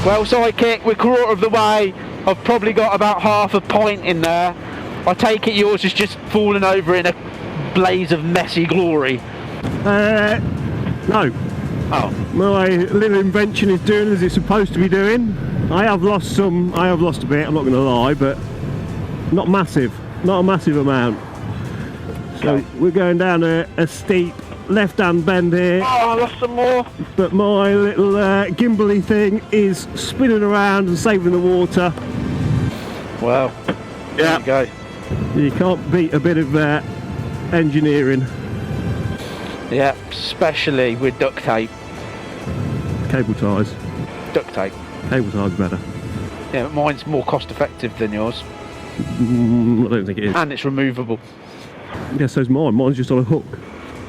Well, sidekick, we're quarter of the way. I've probably got about half a pint in there. I take it yours is just falling over in a blaze of messy glory. No. Oh. My little invention is doing as it's supposed to be doing. I have lost a bit, I'm not going to lie, but not massive. Not a massive amount. So Okay. we're going down a steep left-hand bend here. Oh, I lost some more. But my little gimbally thing is spinning around and saving the water. Well, there you go. You can't beat a bit of engineering. Yeah, especially with duct tape. Cable ties. Duct tape. Cable ties better. Yeah, but mine's more cost effective than yours. I don't think it is. And it's removable. Yeah, so's mine. Mine's just on a hook.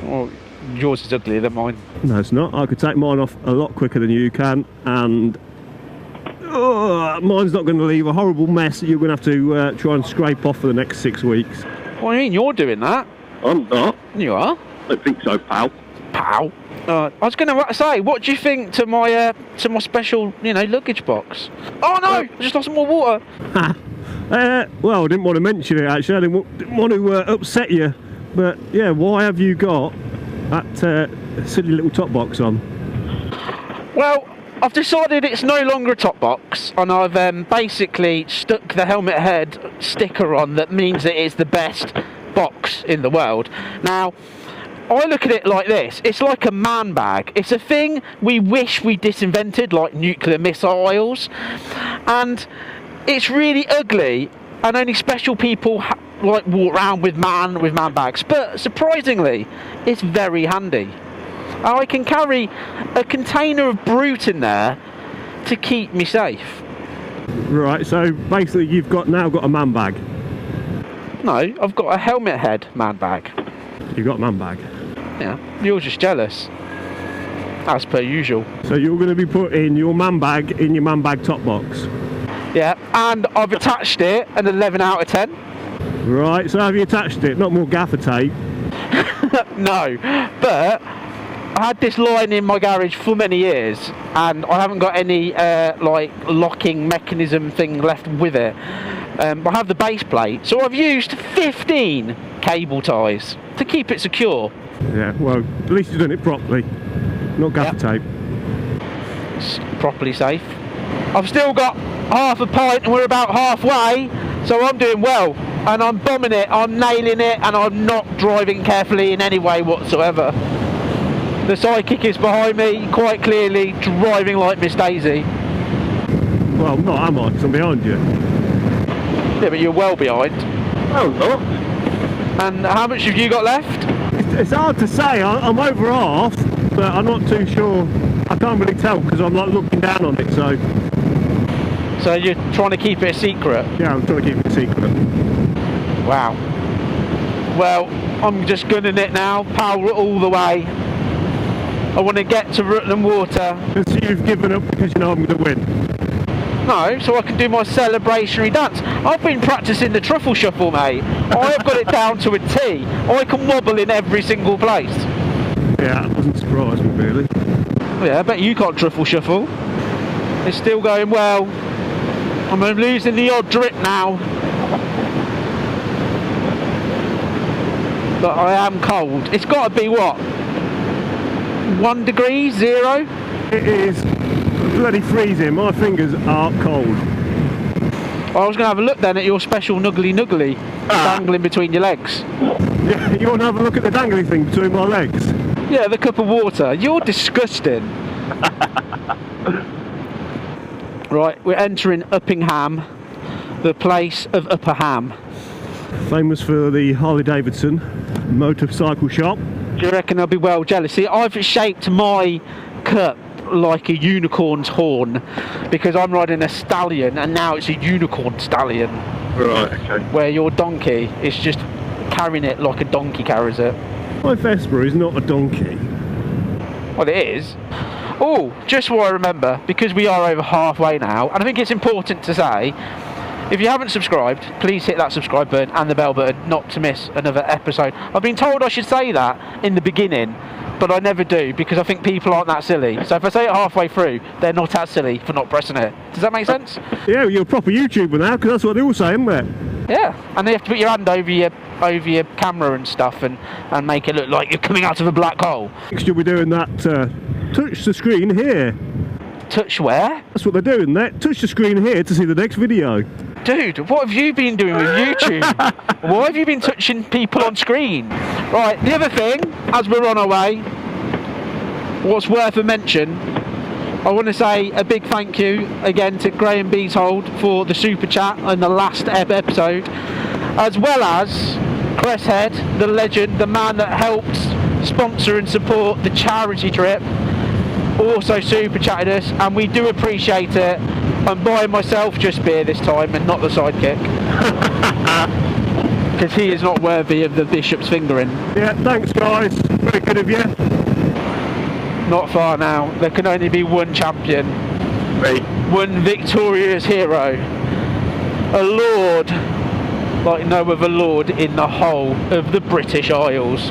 Well, yours is uglier than mine. No, it's not. I could take mine off a lot quicker than you can, and mine's not going to leave a horrible mess that you're going to have to try and scrape off for the next 6 weeks. What do you mean you're doing that? I'm not. You are? I don't think so, pal. Pal. I was going to say, what do you think to my special, luggage box? Oh no! I just lost some more water. Well, I didn't want to mention it actually. I didn't want to upset you, but yeah, why have you got that silly little top box on? Well, I've decided it's no longer a top box, and I've basically stuck the helmet head sticker on that means that it's the best box in the world. Now, I look at it like this. It's like a man bag. It's a thing we wish we disinvented, like nuclear missiles, and it's really ugly, and only special people walk around with man bags. But surprisingly, it's very handy. I can carry a container of brute in there to keep me safe. Right, so basically you've now got a man bag. No, I've got a helmet head man bag. You've got a man bag. Yeah, you're just jealous. As per usual. So you're going to be putting your man bag in your man bag top box. Yeah, and I've attached it an 11 out of 10. Right, so have you attached it? Not more gaffer tape? No, but I had this lying in my garage for many years, and I haven't got any locking mechanism thing left with it. I have the base plate, so I've used 15 cable ties to keep it secure. Yeah, well, at least you've done it properly, not gaffer tape. It's properly safe. I've still got half a pint and we're about halfway, so I'm doing well, and I'm bombing it, I'm nailing it, and I'm not driving carefully in any way whatsoever. The sidekick is behind me, quite clearly driving like Miss Daisy. Well, not am I, because I'm behind you. Yeah, but you're well behind. Oh, not. And how much have you got left? It's hard to say. I'm over half, but I'm not too sure. I can't really tell because I'm like looking down on it, so... So you're trying to keep it a secret? Yeah, I'm trying to keep it a secret. Wow. Well, I'm just gunning it now, power all the way. I want to get to Rutland Water. So you've given up because you know I'm going to win? No, so I can do my celebratory dance. I've been practising the truffle shuffle, mate. I've got it down to a T. I can wobble in every single place. Yeah, that doesn't surprise me, really. Yeah, I bet you can't truffle shuffle. It's still going well. I'm losing the odd drip now. But I am cold. It's got to be what? 1 degree? 0? It is bloody freezing. My fingers are cold. I was going to have a look then at your special nuggly dangling between your legs. Yeah, you want to have a look at the dangly thing between my legs? Yeah, the cup of water. You're disgusting. Right, we're entering Uppingham, the place of Upper Ham. Famous for the Harley Davidson motorcycle shop. Do you reckon I'll be well jealous? See, I've shaped my cup like a unicorn's horn because I'm riding a stallion, and now it's a unicorn stallion. Right, okay. Where your donkey is just carrying it like a donkey carries it. My Vespa is not a donkey. Well, it is. Oh, just what I remember, because we are over halfway now, and I think it's important to say, if you haven't subscribed, please hit that subscribe button and the bell button not to miss another episode. I've been told I should say that in the beginning, but I never do because I think people aren't that silly. So if I say it halfway through, they're not that silly for not pressing it. Does that make sense? Yeah, you're a proper YouTuber now, because that's what they all say, isn't it? Yeah, and you have to put your hand over your camera and stuff and make it look like you're coming out of a black hole. Next you'll be doing that touch the screen here. Touch where? That's what they're doing, that touch the screen here to see the next video. Dude, what have you been doing with YouTube? Why have you been touching people on screen? Right, the other thing, as we're on our way, what's worth a mention, I want to say a big thank you again to Graham Beeshold for the super chat in the last episode, as well as Chris Head, the legend, the man that helped sponsor and support the charity trip, also super chatted us, and we do appreciate it. I'm buying myself just beer this time and not the sidekick, because he is not worthy of the bishop's fingering. Yeah, thanks guys, very good of you. Not far now. There can only be one champion. Right. One victorious hero. A lord like no other lord in the whole of the British Isles.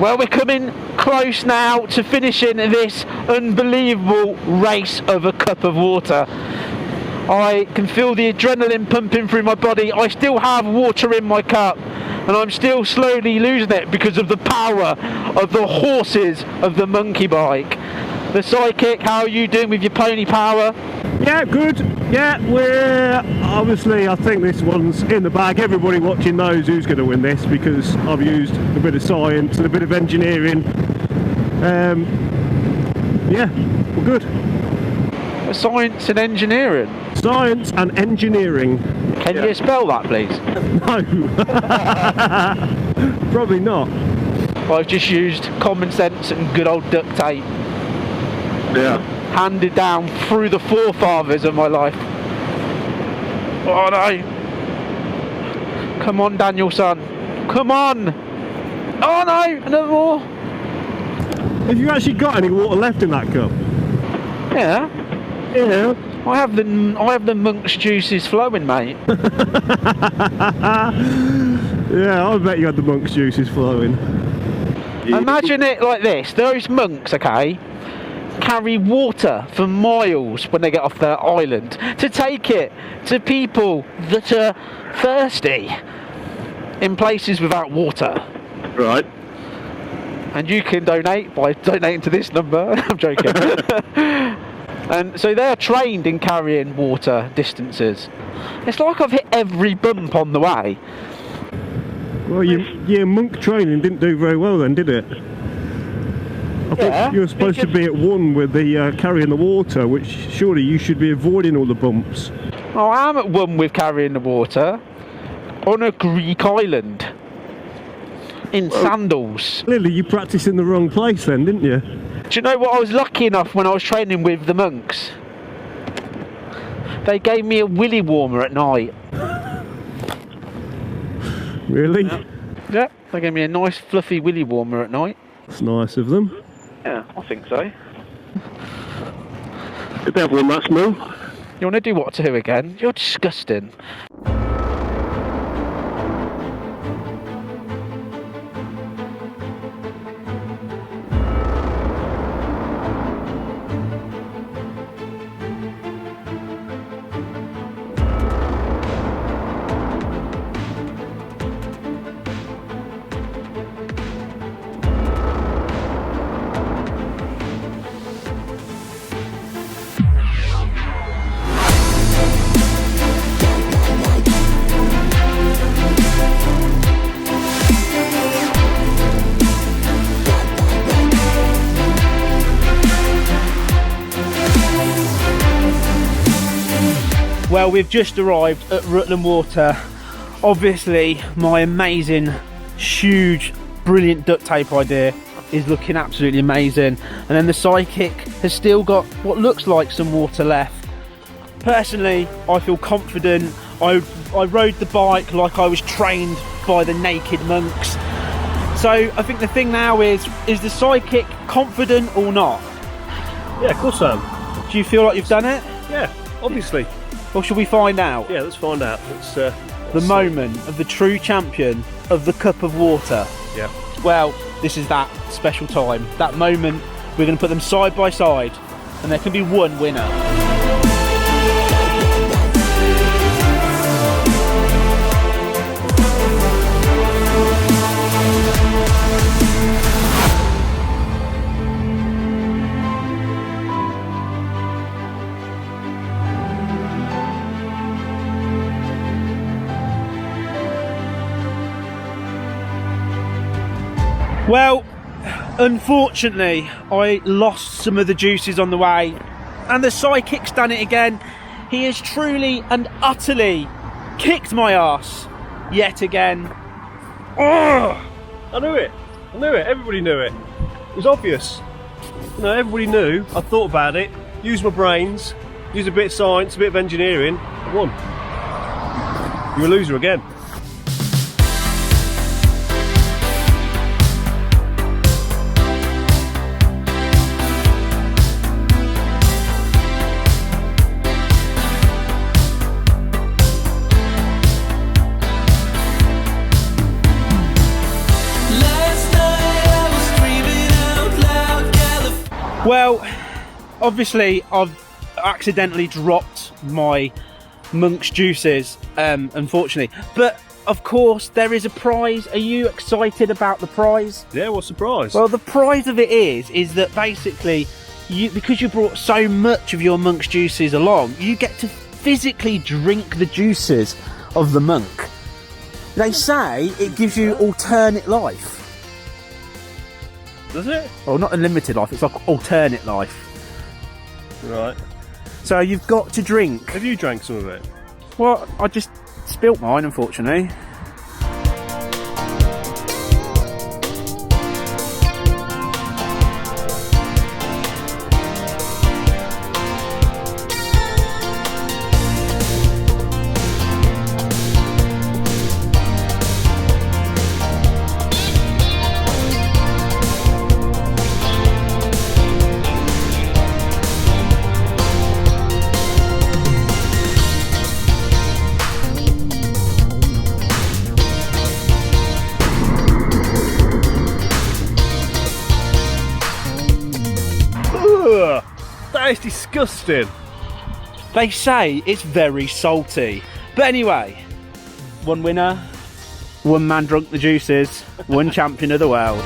Well, we're coming close now to finishing this unbelievable race of a cup of water. I can feel the adrenaline pumping through my body. I still have water in my cup, and I'm still slowly losing it because of the power of the horses of the monkey bike. The sidekick, how are you doing with your pony power? Yeah, good. Yeah, we're obviously, I think this one's in the bag. Everybody watching knows who's going to win this because I've used a bit of science and a bit of engineering. Yeah, we're good. Science and engineering? Science and engineering. Can you spell that, please? No. Probably not. I've just used common sense and good old duct tape. Yeah. Handed down through the forefathers of my life. Oh no! Come on, Daniel, son. Come on! Oh no! Another more! Have you actually got any water left in that cup? Yeah. Yeah. I have the monk's juices flowing, mate. Yeah, I bet you had the monk's juices flowing. Imagine it like this. Those monks, okay, carry water for miles when they get off their island to take it to people that are thirsty in places without water. Right. And you can donate by donating to this number. I'm joking. And so they're trained in carrying water distances. It's like I've hit every bump on the way. Well, your monk training didn't do very well then, did it? I thought you were supposed to be at one with the carrying the water, which surely you should be avoiding all the bumps. Oh, I am at one with carrying the water on a Greek island in sandals. Clearly you practiced in the wrong place then, didn't you? Do you know what? I was lucky enough when I was training with the monks. They gave me a willy warmer at night. Really? Yeah, they gave me a nice fluffy willy warmer at night. That's nice of them. Yeah, I think so. Did they have one that small? You want to do what to who again? You're disgusting. Well, we've just arrived at Rutland Water. Obviously, my amazing, huge, brilliant duct tape idea is looking absolutely amazing. And then the Psychic has still got what looks like some water left. Personally, I feel confident. I rode the bike like I was trained by the naked monks. So I think the thing now is the Psychic confident or not? Yeah, of course I am. Do you feel like you've done it? Yeah, obviously. Or shall we find out? Yeah, let's find out. Let's the moment of the true champion of the cup of water. Yeah. Well, this is that special time, that moment. We're going to put them side by side, and there can be one winner. Well, unfortunately, I lost some of the juices on the way, and the Psychic's done it again. He has truly and utterly kicked my ass yet again. I knew it. I knew it. Everybody knew it. It was obvious. You know, everybody knew. I thought about it, used my brains, used a bit of science, a bit of engineering. I won. You're a loser again. Well, obviously I've accidentally dropped my Monk's juices, unfortunately. But of course there is a prize. Are you excited about the prize? Yeah, what's the prize? Well, the prize of it is that basically, because you brought so much of your Monk's juices along, you get to physically drink the juices of the Monk. They say it gives you alternate life. Does it? Well, not unlimited life, it's like alternate life. Right. So you've got to drink. Have you drank some of it? Well, I just spilt mine, unfortunately. Ugh, that is disgusting. They say it's very salty. But anyway, one winner, one man drunk the juices, one champion of the world.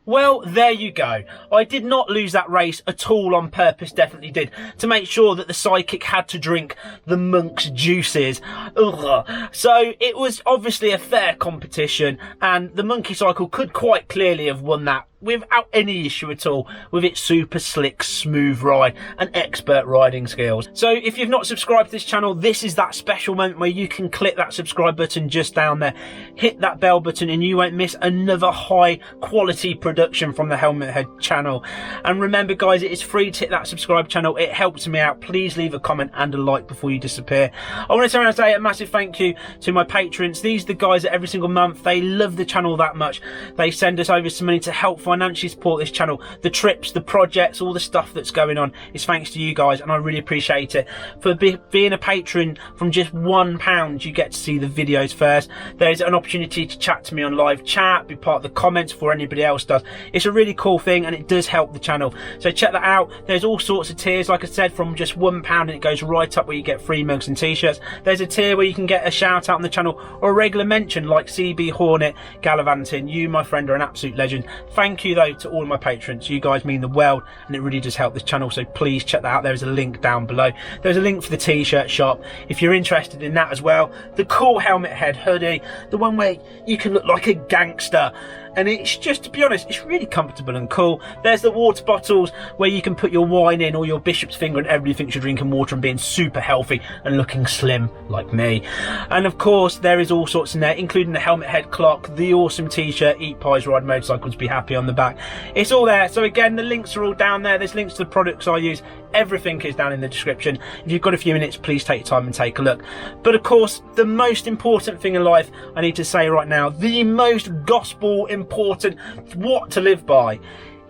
Well, there you go. I did not lose that race at all on purpose, definitely did, to make sure that the Psychic had to drink the Monk's juices. Ugh. So it was obviously a fair competition, and the Monkey Cycle could quite clearly have won that without any issue at all, with its super slick, smooth ride and expert riding skills. So if you've not subscribed to this channel, this is that special moment where you can click that subscribe button just down there, hit that bell button, and you won't miss another high quality production from the Helmet Head channel. And remember guys, it is free to hit that subscribe channel. It helps me out. Please leave a comment and a like before you disappear. I want to turn around and say a massive thank you to my patrons. These are the guys that every single month, they love the channel that much. They send us over some money to help financially support this channel. The trips, the projects, all the stuff that's going on is thanks to you guys, and I really appreciate it. For being a patron from just £1, you get to see the videos first. There's an opportunity to chat to me on live chat, be part of the comments before anybody else does. It's a really cool thing, and it does help the channel. So check that out. There's all sorts of tiers, like I said, from just £1, and it goes right up where you get free mugs and t-shirts. There's a tier where you can get a shout out on the channel or a regular mention, like CB Hornet Gallivanting. You, my friend, are an absolute legend. Thank you though to all of my patrons. You guys mean the world, and it really does help this channel, so please check that out. There's a link down below. There's a link for the t-shirt shop if you're interested in that as well. The cool Helmet Head hoodie, the one where you can look like a gangster, and it's just, to be honest, it's really comfortable and cool. There's the water bottles where you can put your wine in, or your bishop's finger, and everybody thinks you're drinking water and being super healthy and looking slim like me. And of course there is all sorts in there, including the helmet head clock, the awesome t-shirt, Eat Pies, Ride Motorcycles, Be Happy on the back. It's all there. So again, the links are all down there. There's links to the products I use. Everything is down in the description. If you've got a few minutes, please take your time and take a look. But of course, the most important thing in life I need to say right now, the most gospel important, what to live by: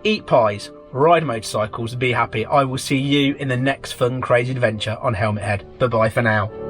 eat pies, ride motorcycles, be happy. I will see you in the next fun, crazy adventure on Helmet Head. Bye bye for now.